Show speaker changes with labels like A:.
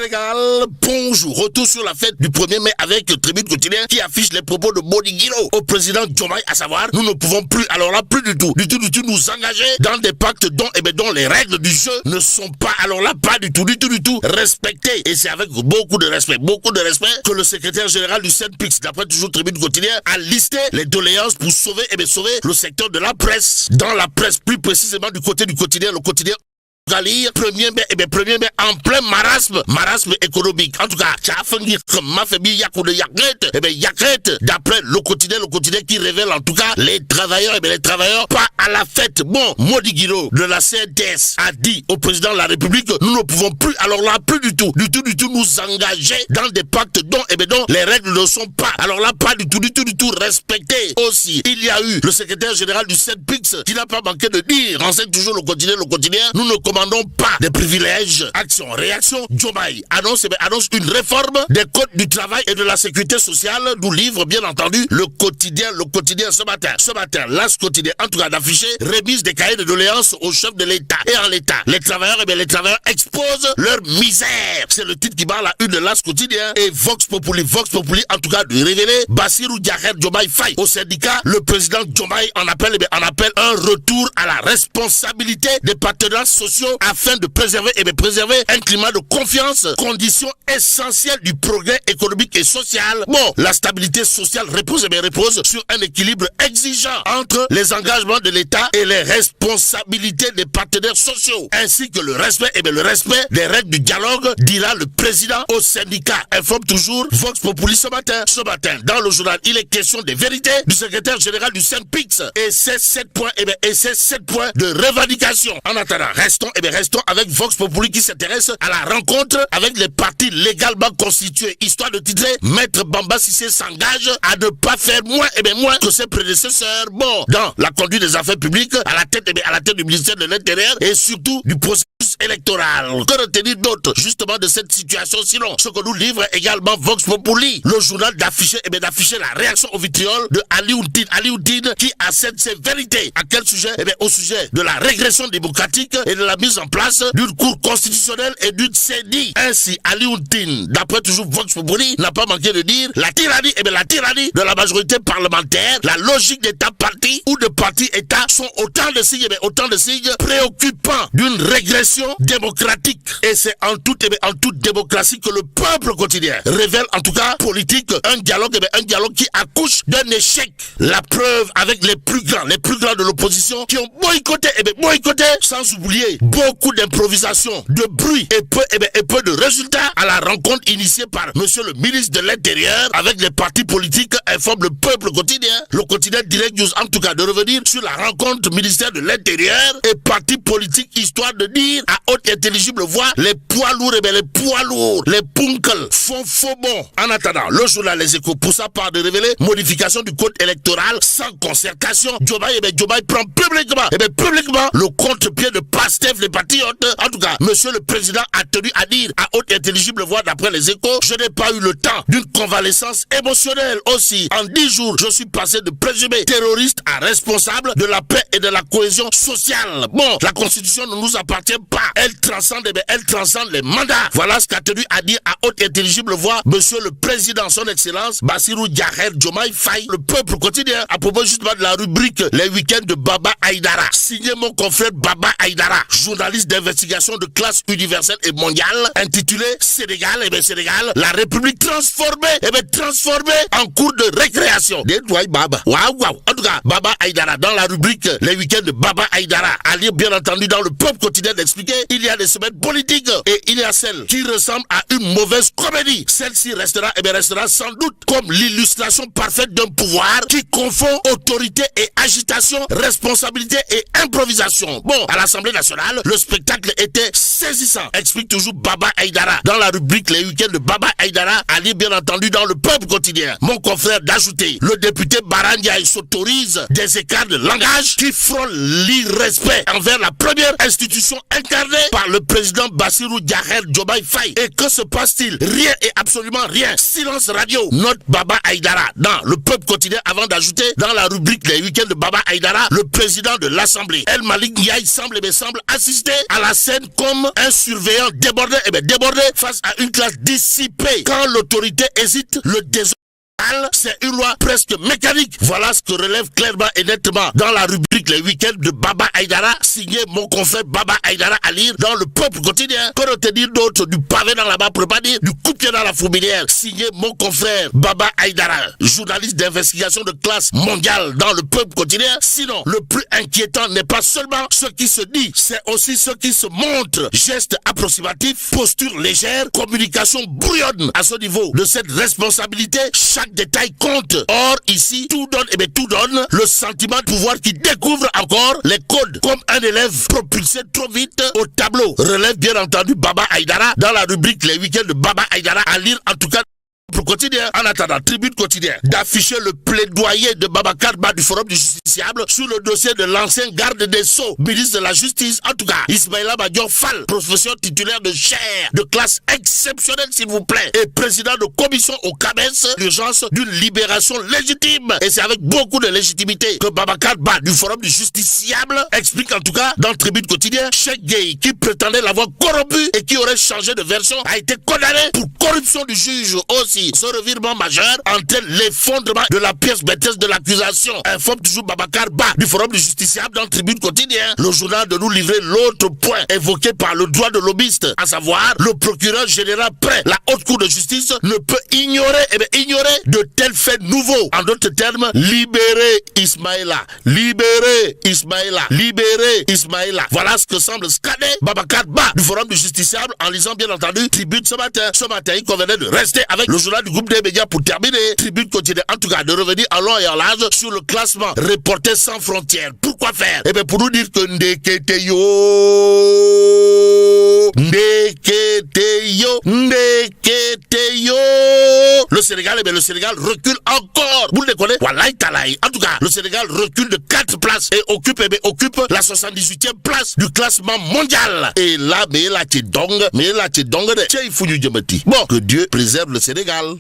A: Sénégal, bonjour. Retour sur la fête du 1er mai avec Tribune Quotidien qui affiche les propos de Mody Guiro au président Diomaye, à savoir, nous ne pouvons plus, alors là, plus du tout, nous engager dans des pactes dont les règles du jeu ne sont pas, alors là, pas du tout, respectées. Et c'est avec beaucoup de respect que le secrétaire général du CNPIX, d'après toujours Tribune Quotidien, a listé les doléances pour sauver le secteur de la presse. Dans la presse, plus précisément du côté du quotidien, le quotidien 1er mai en plein marasme économique. En tout cas, d'après le quotidien qui révèle en tout cas les travailleurs pas à la fête. Bon, Mody Guiro de la CNTS a dit au président de la République, nous ne pouvons plus, alors là, plus du tout, nous engager dans des pactes dont les règles ne sont pas, alors là, pas du tout respectées. Aussi, il y a eu le secrétaire général du CNPIX qui n'a pas manqué de dire, renseigne toujours le quotidien, nous ne commandons pas des privilèges. Action, réaction, Diomaye annonce une réforme des codes du travail et de la sécurité sociale, nous livre bien entendu le quotidien ce matin, l'As quotidien, en tout cas d'afficher remise des cahiers de doléances au chef de l'État. Et en l'État, les travailleurs exposent leur misère. C'est le titre qui barre la une de l'As quotidien. Et Vox Populi, en tout cas de révéler Bassirou Diakher Diomaye Faye au syndicat. Le président Diomaye en appelle un retour à la responsabilité des partenaires sociaux afin de préserver un climat de confiance, condition essentielle du progrès économique et social. Bon, la stabilité sociale repose sur un équilibre exigeant entre les engagements de l'État et les responsabilités des partenaires sociaux, ainsi que le respect des règles du dialogue, dira le président au syndicat. Informe toujours Vox Populi ce matin. Dans le journal, il est question des vérités du secrétaire général du CNPIX et ces 7 points, de revendication. En attendant, restons avec Vox Populi qui s'intéresse à la rencontre avec les partis légalement constitués, histoire de titrer Maître Bamba Cissé s'engage à ne pas faire moins que ses prédécesseurs. Bon, dans la conduite des affaires publiques, à la tête du ministère de l'Intérieur et surtout du processus électoral. Que retenir d'autre justement de cette situation, sinon ce que nous livre également Vox Populi, le journal d'afficher la réaction au vitriol de Alioune qui assène ses vérités. À quel sujet? Au sujet de la régression démocratique et de la mise en place d'une cour constitutionnelle et d'une CENI. Ainsi, Alioune, d'après toujours Vox Populi, n'a pas manqué de dire la tyrannie de la majorité parlementaire, la logique d'État-parti ou de parti-État sont autant de signes préoccupants d'une régression démocratique. Et c'est en toute démocratie que le peuple quotidien révèle en tout cas politique un dialogue qui accouche d'un échec. La preuve avec les plus grands de l'opposition qui ont boycotté, sans oublier beaucoup d'improvisation, de bruit et peu de résultats à la rencontre initiée par monsieur le ministre de l'Intérieur avec les partis politiques, informe le peuple quotidien. Le quotidien Direct News, en tout cas, de revenir sur la rencontre ministère de l'Intérieur et partis politiques, histoire de dire à haute et intelligible voix, les poids lourds, les punkles font faux bon. En attendant, le journal Les Échos, pour sa part, de révéler modification du code électoral sans concertation. Diomaye prend publiquement le contre-pied de Pastef, les patriotes. En tout cas, monsieur le président a tenu à dire à haute et intelligible voix, d'après Les Échos, je n'ai pas eu le temps d'une convalescence émotionnelle. Aussi, en 10 jours, je suis passé de présumé terroriste à responsable de la paix et de la cohésion sociale. Bon, la Constitution ne nous appartient pas. Elle transcende les mandats. Voilà ce qu'a tenu à dire à haute et intelligible voix monsieur le président, son excellence Bassirou Diakher Diomaye Faye. Le peuple quotidien, à propos justement de la rubrique les week-ends de Baba Aïdara, signé mon confrère Baba Aïdara, journaliste d'investigation de classe universelle et mondiale, intitulé Sénégal, la République transformée en cours de récréation. Waouh. En tout cas, Baba Aïdara, dans la rubrique les week-ends de Baba Aïdara, à lire bien entendu dans le peuple quotidien d'expliquer, il y a des semaines politiques et il y a celle qui ressemble à une mauvaise comédie. Celle-ci restera sans doute comme l'illustration parfaite d'un pouvoir qui confond autorité et agitation, responsabilité et improvisation. Bon, à l'Assemblée nationale, le spectacle était saisissant, explique toujours Baba Aïdara dans la rubrique les week-ends de Baba Aïdara, à lire bien entendu dans le peuple quotidien. Mon confrère d'ajouter, le député Barandiaï s'autorise des écarts de langage qui frôlent l'irrespect envers la première institution incarnée par le président Bassirou Diakher Diomaye Faye. Et que se passe-t-il? Rien et absolument rien. Silence radio. Note Baba Aïdara dans le peuple quotidien, avant d'ajouter dans la rubrique les week-ends de Baba Aïdara, le président de l'Assemblée, El Malik Ndiaye, semble assez assisté à la scène comme un surveillant débordé, débordé face à une classe dissipée. Quand l'autorité hésite, le désordre, c'est une loi presque mécanique. Voilà ce que relève clairement et nettement dans la rubrique Les Week-ends de Baba Aïdara, signé mon confrère Baba Aïdara, à lire dans le Peuple quotidien. Qu'on te dire d'autres, du pavé dans la barre, pour pas dire du coup de pied dans la fourmilière, signé mon confrère Baba Aïdara, journaliste d'investigation de classe mondiale dans le Peuple quotidien. Sinon, le plus inquiétant n'est pas seulement ce qui se dit, c'est aussi ce qui se montre. Gestes approximatifs, posture légère, communication brouillonne. À ce niveau de cette responsabilité, chaque détail compte. Or, ici, tout donne, tout donne le sentiment de pouvoir qui découvre encore les codes comme un élève propulsé trop vite au tableau. Relève bien entendu Baba Aïdara dans la rubrique Les Week-ends de Baba Aïdara, à lire en tout cas pour quotidien. En attendant, Tribune quotidien d'afficher le plaidoyer de Babacar Ba du Forum du Justiciable sur le dossier de l'ancien garde des Sceaux, ministre de la Justice, en tout cas, Ismaïla Madior Fall, professeur titulaire de chaire de classe exceptionnelle, s'il vous plaît, et président de commission au CABES, l'urgence d'une libération légitime. Et c'est avec beaucoup de légitimité que Babacar Ba du Forum du Justiciable explique en tout cas dans Tribune quotidien, Cheikh Gueye, qui prétendait l'avoir corrompu et qui aurait changé de version, a été condamné pour corruption du juge aussi. Ce revirement majeur entraîne l'effondrement de la pièce maîtresse de l'accusation. Informe toujours Babacar Ba du Forum du Justiciable dans Tribune quotidien. Le journal de nous livrer l'autre point évoqué par le droit de lobbyiste, à savoir le procureur général près la haute cour de justice ne peut ignorer de tels faits nouveaux. En d'autres termes, libérer Ismaïla, libérer Ismaïla, libérer Ismaïla. Voilà ce que semble scanner Babacar Ba du Forum du Justiciable en lisant bien entendu Tribune ce matin. Ce matin, il convenait de rester avec le journal du groupe des médias pour terminer. Tribune quotidien, en tout cas, de revenir en long et en large sur le classement Reporters sans frontières. Pourquoi faire? Pour nous dire que Ndeketeyo, le Sénégal, le Sénégal recule encore. Vous le déconnez? Wallahi talaï. En tout cas, le Sénégal recule de 4 places et occupe la 78e place du classement mondial. Et là, mais là, tu dongue, bon, que Dieu préserve le Sénégal.